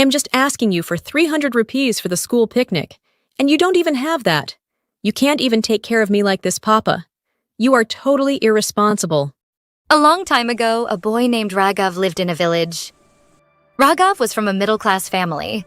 am just asking you for 300 rupees for the school picnic, and you don't even have that. You can't even take care of me like this, Papa. You are totally irresponsible. A long time ago, a boy named Raghav lived in a village. Raghav was from a middle-class family.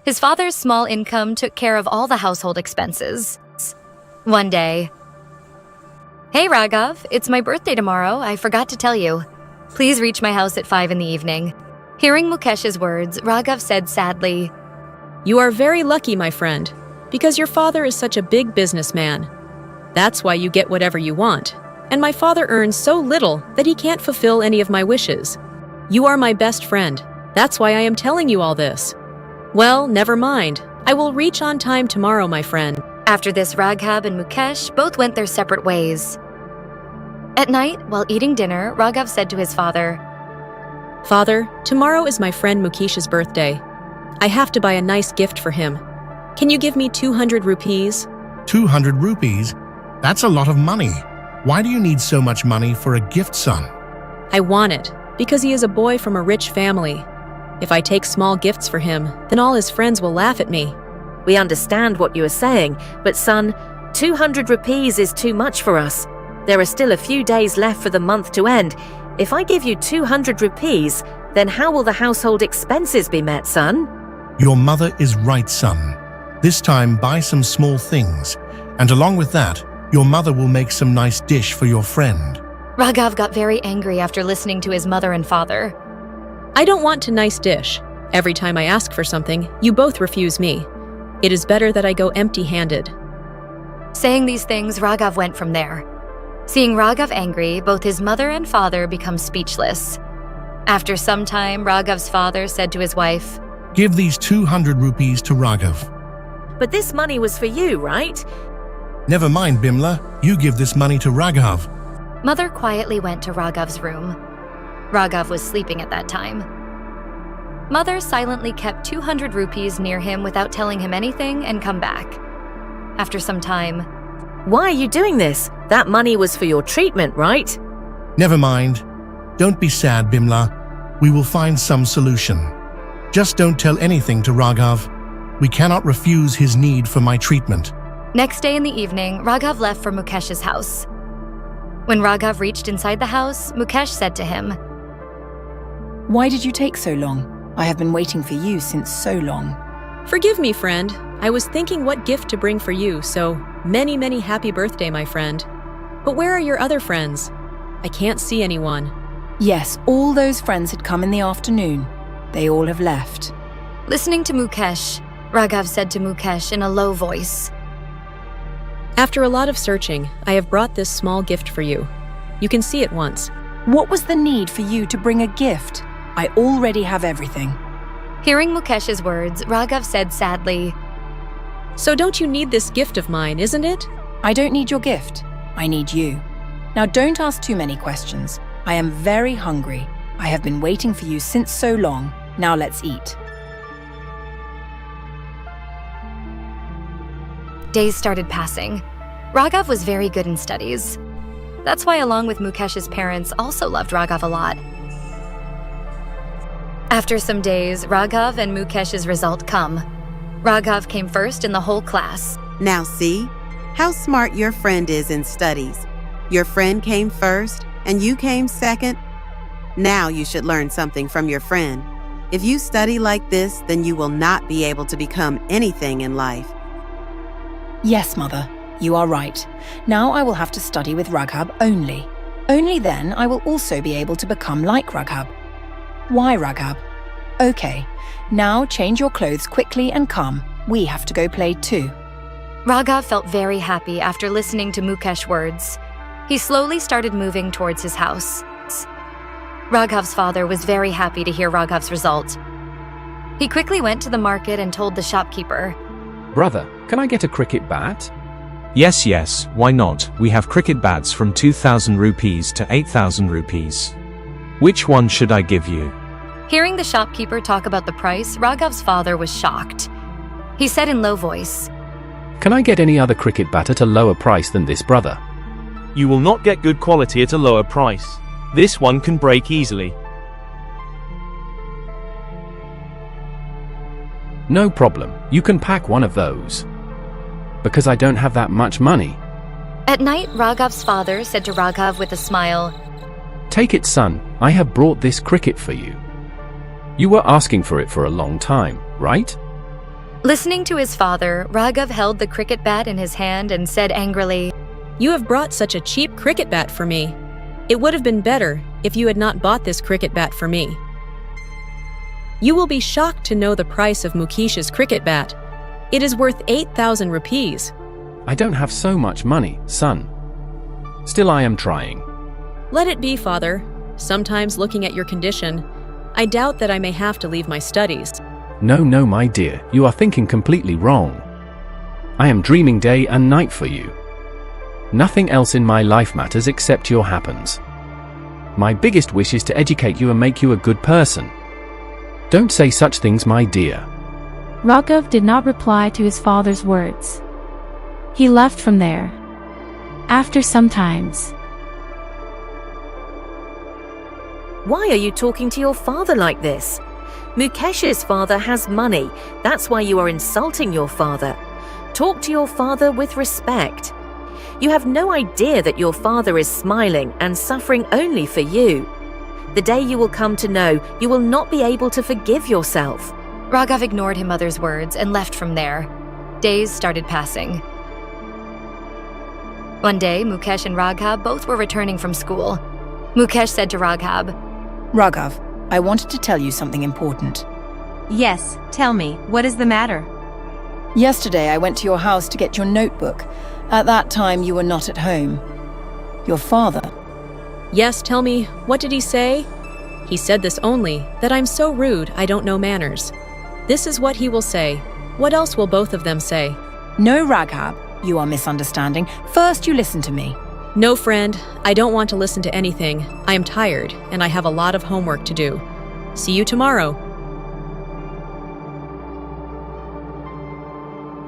His father's small income took care of all the household expenses. One day, "Hey Raghav, it's my birthday tomorrow, I forgot to tell you. Please reach my house at 5 in the evening." Hearing Mukesh's words, Raghav said sadly, You are very lucky, my friend, because your father is such a big businessman. That's why you get whatever you want, and my father earns so little that he can't fulfill any of my wishes. You are my best friend. That's why I am telling you all this. Well, never mind. I will reach on time tomorrow, my friend. After this, Raghav and Mukesh both went their separate ways. At night, while eating dinner, Raghav said to his father, Father, tomorrow is my friend Mukesh's birthday. I have to buy a nice gift for him. Can you give me 200 rupees? 200 rupees? That's a lot of money. Why do you need so much money for a gift, son? I want it, because he is a boy from a rich family. If I take small gifts for him, then all his friends will laugh at me. We understand what you are saying, but son, 200 rupees is too much for us. There are still a few days left for the month to end. If I give you 200 rupees, then how will the household expenses be met, son? Your mother is right, son. This time, buy some small things, and along with that, your mother will make some nice dish for your friend. Raghav got very angry after listening to his mother and father. I don't want a nice dish. Every time I ask for something, you both refuse me. It is better that I go empty-handed. Saying these things, Raghav went from there. Seeing Raghav angry, both his mother and father become speechless. After some time, Raghav's father said to his wife, Give these 200 rupees to Raghav. But this money was for you, right? Never mind, Bimla. You give this money to Raghav. Mother quietly went to Raghav's room. Raghav was sleeping at that time. Mother silently kept 200 rupees near him without telling him anything and come back. After some time, Why are you doing this? That money was for your treatment, right? Never mind. Don't be sad, Bimla. We will find some solution. Just don't tell anything to Raghav. We cannot refuse his need for my treatment. Next day in the evening, Raghav left for Mukesh's house. When Raghav reached inside the house, Mukesh said to him, Why did you take so long? I have been waiting for you since so long. Forgive me, friend. I was thinking what gift to bring for you, so many, many happy birthday, my friend. But where are your other friends? I can't see anyone. Yes, all those friends had come in the afternoon. They all have left. Listening to Mukesh, Raghav said to Mukesh in a low voice, After a lot of searching, I have brought this small gift for you. You can see it once. What was the need for you to bring a gift? I already have everything. Hearing Mukesh's words, Raghav said sadly, So don't you need this gift of mine, isn't it? I don't need your gift. I need you. Now don't ask too many questions. I am very hungry. I have been waiting for you since so long. Now let's eat. Days started passing. Raghav was very good in studies. That's why, along with Mukesh's parents, also loved Raghav a lot. After some days, Raghav and Mukesh's result come. Raghav came first in the whole class. Now see how smart your friend is in studies. Your friend came first and you came second. Now you should learn something from your friend. If you study like this, then you will not be able to become anything in life. Yes, Mother, you are right. Now I will have to study with Raghav only. Only then I will also be able to become like Raghav. Why, Raghav? Okay, now change your clothes quickly and come. We have to go play too. Raghav felt very happy after listening to Mukesh's words. He slowly started moving towards his house. Raghav's father was very happy to hear Raghav's result. He quickly went to the market and told the shopkeeper, Brother, can I get a cricket bat? Yes, why not? We have cricket bats from 2,000 rupees to 8,000 rupees. Which one should I give you? Hearing the shopkeeper talk about the price, Raghav's father was shocked. He said in low voice, Can I get any other cricket bat at a lower price than this, brother? You will not get good quality at a lower price. This one can break easily. No problem, you can pack one of those. Because I don't have that much money. At night, Raghav's father said to Raghav with a smile, Take it, son, I have brought this cricket for you. You were asking for it for a long time, right? Listening to his father, Raghav held the cricket bat in his hand and said angrily, You have brought such a cheap cricket bat for me. It would have been better if you had not bought this cricket bat for me. You will be shocked to know the price of Mukesh's cricket bat. It is worth 8,000 rupees. I don't have so much money, son. Still, I am trying. Let it be, father. Sometimes looking at your condition, I doubt that I may have to leave my studies. No, my dear, you are thinking completely wrong. I am dreaming day and night for you. Nothing else in my life matters except your happens. My biggest wish is to educate you and make you a good person. Don't say such things, my dear. Raghav did not reply to his father's words. He left from there. After some times. Why are you talking to your father like this? Mukesh's father has money. That's why you are insulting your father. Talk to your father with respect. You have no idea that your father is smiling and suffering only for you. The day you will come to know, you will not be able to forgive yourself. Raghav ignored his mother's words and left from there. Days started passing. One day, Mukesh and Raghav both were returning from school. Mukesh said to Raghav, Raghav, I wanted to tell you something important. Yes, tell me, what is the matter? Yesterday I went to your house to get your notebook. At that time you were not at home. Your father. Yes, tell me, what did he say? He said this only, that I'm so rude I don't know manners. This is what he will say. What else will both of them say? No, Raghav, you are misunderstanding. First you listen to me. No, friend, I don't want to listen to anything. I am tired, and I have a lot of homework to do. See you tomorrow.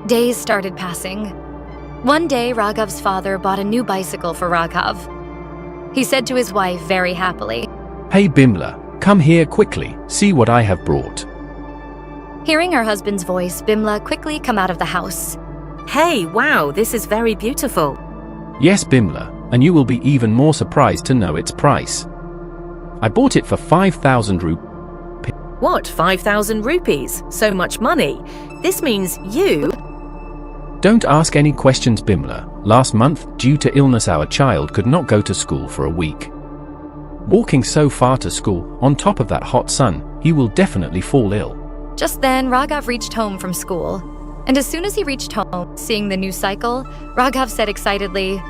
Days started passing. One day, Raghav's father bought a new bicycle for Raghav. He said to his wife very happily, Hey Bimla, come here quickly, see what I have brought. Hearing her husband's voice, Bimla quickly come out of the house. Hey, wow, this is very beautiful. Yes, Bimla, and you will be even more surprised to know its price. I bought it for 5,000 rupees. What, 5,000 rupees? So much money. This means you... Don't ask any questions, Bimla. Last month, due to illness, our child could not go to school for a week. Walking so far to school, on top of that hot sun, he will definitely fall ill. Just then, Raghav reached home from school. And as soon as he reached home, seeing the new cycle, Raghav said excitedly,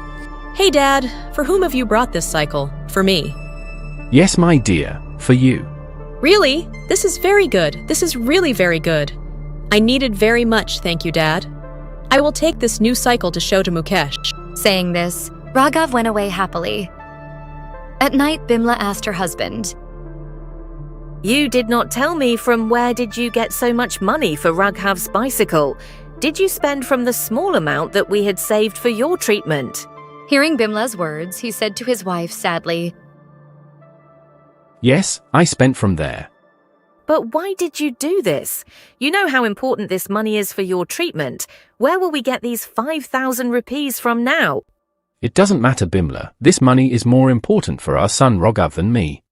Hey Dad, for whom have you brought this cycle? For me. Yes, my dear, for you. Really? This is very good. This is really very good. I needed very much, thank you, Dad. I will take this new cycle to show to Mukesh. Saying this, Raghav went away happily. At night, Bimla asked her husband, You did not tell me from where did you get so much money for Raghav's bicycle? Did you spend from the small amount that we had saved for your treatment? Hearing Bimla's words, he said to his wife sadly, Yes, I spent from there. But why did you do this? You know how important this money is for your treatment. Where will we get these 5,000 rupees from now? It doesn't matter, Bimla. This money is more important for our son Raghav than me.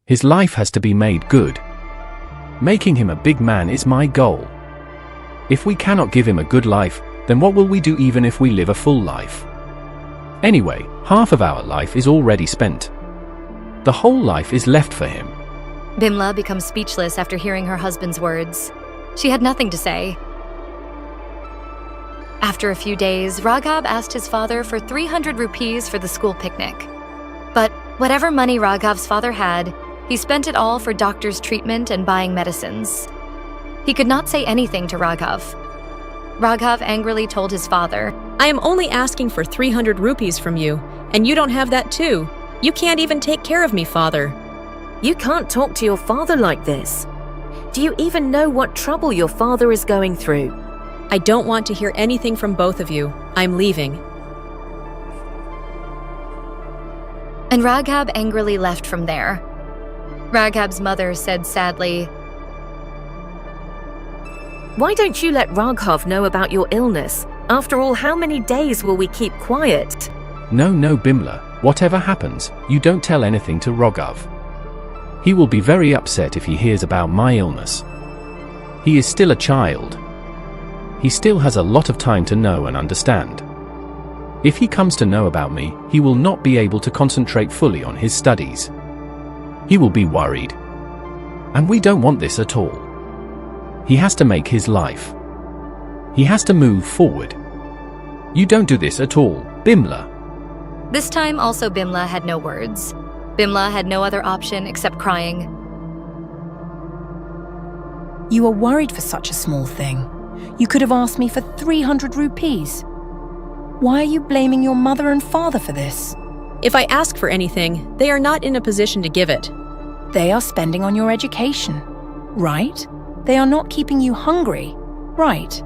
His life has to be made good. Making him a big man is my goal. If we cannot give him a good life, then what will we do even if we live a full life? Anyway, half of our life is already spent. The whole life is left for him. Bimla becomes speechless after hearing her husband's words. She had nothing to say. After a few days, Raghav asked his father for 300 rupees for the school picnic. But whatever money Raghav's father had, he spent it all for doctor's treatment and buying medicines. He could not say anything to Raghav. Raghav angrily told his father, I am only asking for 300 rupees from you, and you don't have that too. You can't even take care of me, father. You can't talk to your father like this. Do you even know what trouble your father is going through? I don't want to hear anything from both of you. I'm leaving. And Raghav angrily left from there. Raghav's mother said sadly, Why don't you let Raghav know about your illness? After all, how many days will we keep quiet? No, Bimla. Whatever happens, you don't tell anything to Raghav. He will be very upset if he hears about my illness. He is still a child. He still has a lot of time to know and understand. If he comes to know about me, he will not be able to concentrate fully on his studies. He will be worried. And we don't want this at all. He has to make his life. He has to move forward. You don't do this at all, Bimla. This time also Bimla had no words. Bimla had no other option except crying. You are worried for such a small thing. You could have asked me for 300 rupees. Why are you blaming your mother and father for this? If I ask for anything, they are not in a position to give it. They are spending on your education, right? They are not keeping you hungry, right?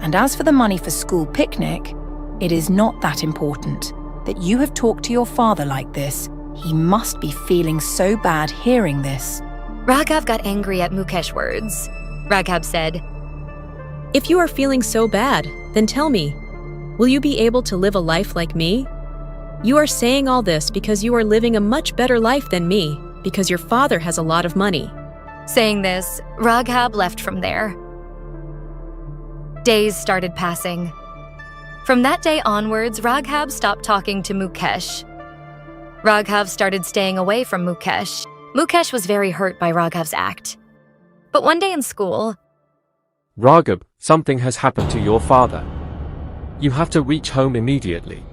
And as for the money for school picnic, it is not that important. That you have talked to your father like this, he must be feeling so bad hearing this. Raghav got angry at Mukesh's words. Raghav said, If you are feeling so bad, then tell me, will you be able to live a life like me? You are saying all this because you are living a much better life than me, because your father has a lot of money. Saying this, Raghav left from there. Days started passing. From that day onwards, Raghav stopped talking to Mukesh. Raghav started staying away from Mukesh. Mukesh was very hurt by Raghav's act. But one day in school, Raghav, something has happened to your father. You have to reach home immediately.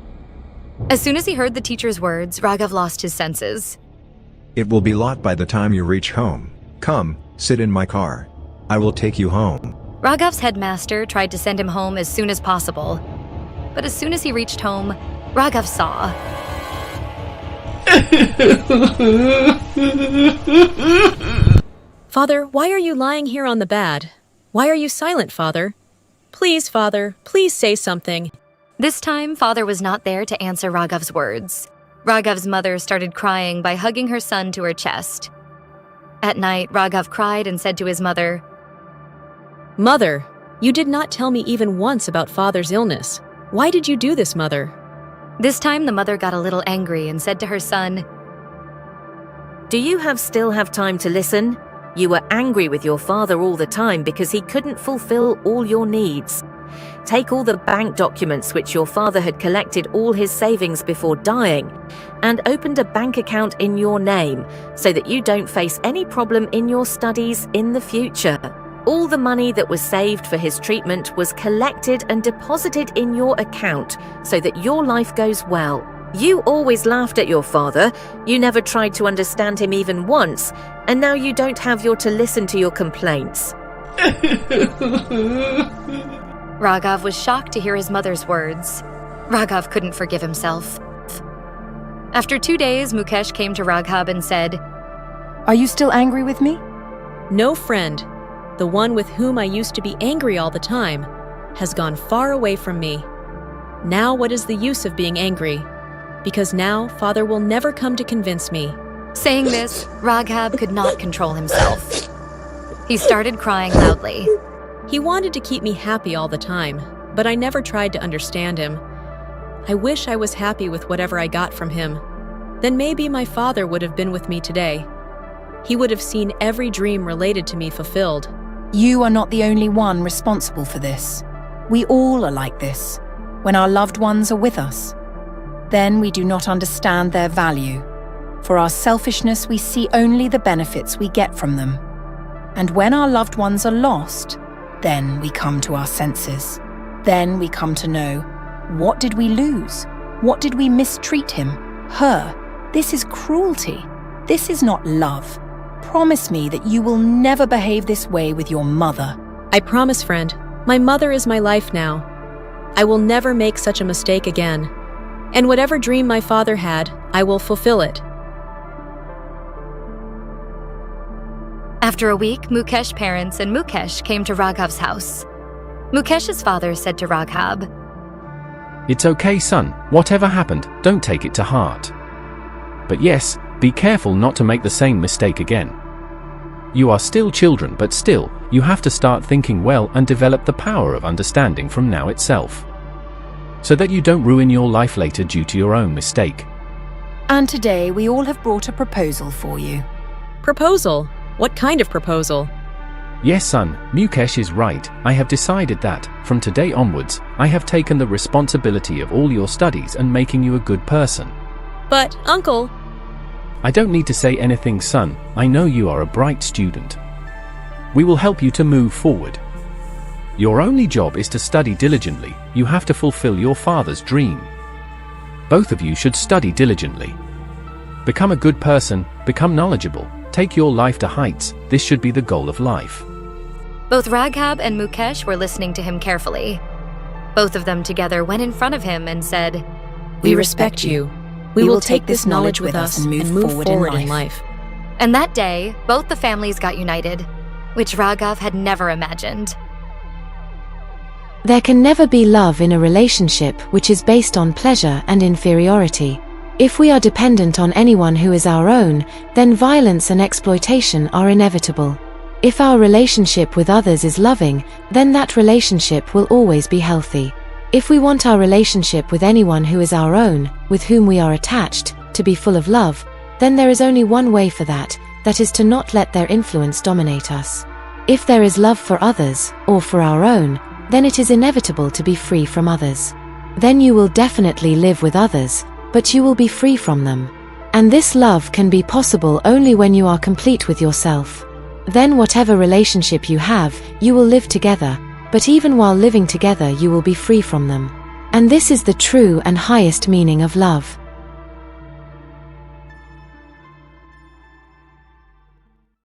As soon as he heard the teacher's words, Raghav lost his senses. It will be late by the time you reach home. Come, sit in my car. I will take you home. Raghav's headmaster tried to send him home as soon as possible. But as soon as he reached home, Raghav saw. Father, why are you lying here on the bed? Why are you silent, Father? Please, Father, please say something. This time, Father was not there to answer Raghav's words. Raghav's mother started crying by hugging her son to her chest. At night, Raghav cried and said to his mother, Mother, you did not tell me even once about Father's illness. Why did you do this, Mother? This time, the mother got a little angry and said to her son, Do you still have time to listen? You were angry with your father all the time because he couldn't fulfill all your needs. Take all the bank documents which your father had collected all his savings before dying and opened a bank account in your name so that you don't face any problem in your studies in the future. All the money that was saved for his treatment was collected and deposited in your account so that your life goes well. You always laughed at your father, you never tried to understand him even once, and now you don't have to listen to your complaints. Raghav was shocked to hear his mother's words. Raghav couldn't forgive himself. After 2 days, Mukesh came to Raghav and said, Are you still angry with me? No, friend. The one with whom I used to be angry all the time has gone far away from me. Now what is the use of being angry? Because now Father will never come to convince me. Saying this, Raghav could not control himself. He started crying loudly. He wanted to keep me happy all the time, but I never tried to understand him. I wish I was happy with whatever I got from him. Then maybe my father would have been with me today. He would have seen every dream related to me fulfilled. You are not the only one responsible for this. We all are like this. When our loved ones are with us, then we do not understand their value. For our selfishness, we see only the benefits we get from them. And when our loved ones are lost, then we come to our senses. Then we come to know, what did we lose? What did we mistreat him, her? This is cruelty. This is not love. Promise me that you will never behave this way with your mother. I promise, friend. My mother is my life now. I will never make such a mistake again. And whatever dream my father had, I will fulfill it. After a week, Mukesh's parents and Mukesh came to Raghav's house. Mukesh's father said to Raghav, It's okay, son. Whatever happened, don't take it to heart. But yes, be careful not to make the same mistake again. You are still children, but still, you have to start thinking well and develop the power of understanding from now itself, so that you don't ruin your life later due to your own mistake. And today we all have brought a proposal for you. Proposal? What kind of proposal? Yes, son, Mukesh is right. I have decided that, from today onwards, I have taken the responsibility of all your studies and making you a good person. But, Uncle... I don't need to say anything, son. I know you are a bright student. We will help you to move forward. Your only job is to study diligently. You have to fulfill your father's dream. Both of you should study diligently. Become a good person, become knowledgeable, take your life to heights. This should be the goal of life. Both Raghav and Mukesh were listening to him carefully. Both of them together went in front of him and said, "We respect you. We will take this knowledge with us and move forward in life." And that day, both the families got united, which Raghav had never imagined. There can never be love in a relationship which is based on pleasure and inferiority. If we are dependent on anyone who is our own, then violence and exploitation are inevitable. If our relationship with others is loving, then that relationship will always be healthy. If we want our relationship with anyone who is our own, with whom we are attached, to be full of love, then there is only one way for that, that is to not let their influence dominate us. If there is love for others, or for our own, then it is inevitable to be free from others. Then you will definitely live with others, but you will be free from them. And this love can be possible only when you are complete with yourself. Then whatever relationship you have, you will live together, but even while living together you will be free from them. And this is the true and highest meaning of love.